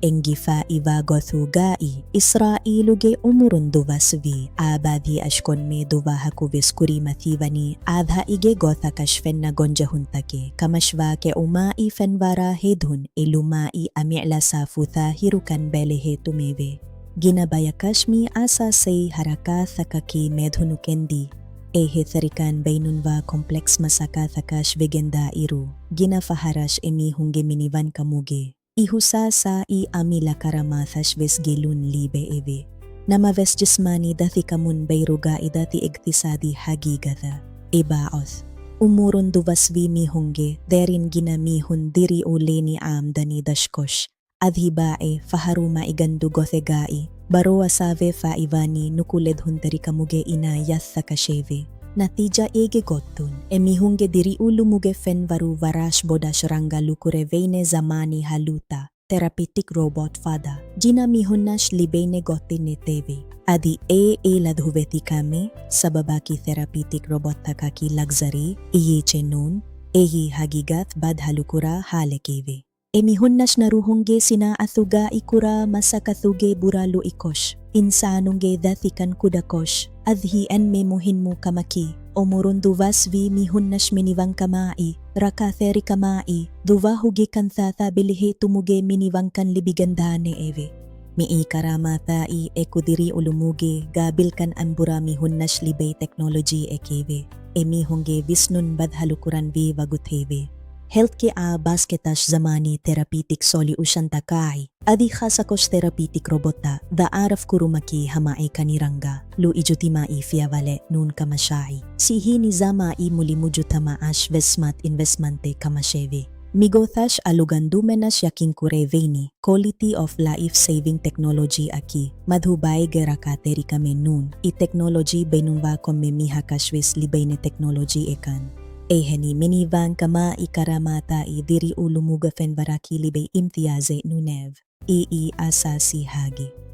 engifa ivagothugai Israiluge umurunduvasvi abadhi ashkon me duvahakuvis kurimathivani adha ige gotha kashfenna gonjahuntake kamashva ke umai fenvara hedhun ilumai ami'la sa futha hirukan belehe tumeve. Ginabayakashmi asa say haraka thakaki medhunukendi etherikan bainunva kompleks masaka thakash vegenda iru ginafaharash emi hungeminivan kamuge. Ihusa sa I amila karamathash vesgelun libe eve. Namaves jismani dathi kamun bayruga idati igtisadi hagigatha. Ibaoth. Umurun duvasvi mihunge derin ginamihun diri uleni amdani dashkosh. Adhibae faharuma igandugothegai. Baroa save fa ivani nukuled huntari kamuge ina yatha kasheve. Natija ege gottun, emihunge diri ulumuge fenvaru varash bodash ranga lukure veine zamani haluta, therapeutic robot fada, jina mihunnash libene gottine teve. Adi ladhuveti kame, sababaki therapeutic robot takaki luxury, iyi chenun, eyi hagigat bad halukura halekeve. Emihunnash naruhunge sina athuga ikura masakathuge buralu ikosh. Insanungge dathikan kudakosh, adhi en memuhin mo kamaki, omurunduvasvi mihunnash minivang kamai, rakatheri kamai, duvahugi kanthatha bilihi tumuge minivangkan libigandane eve. Mii karamata I ekudiri ulumuge, gabilkan ambura mihunnash libay technology ekeve, emihunge visnun badhalukuran vi vagutheve. Healthcare basketash zamani therapeutic solution takai. Adi khasakos therapeutic robota, da araf kurumaki hamae kaniranga, lu ijutima I fiavale nun kamashai. Sihi nizama I mulimujutama ash vesmat investmente kamasheve. Migothash alugandumenash yakin kureveni, quality of life saving technology aki. Madhubay gerakateri kame nun, I technology benungva komme mihakashwis libay ne technology ekan. Eheni minivan kama ikaramata I diri ulumuga fenvaraki libay imtiaze nunev. Ii asasi hagi.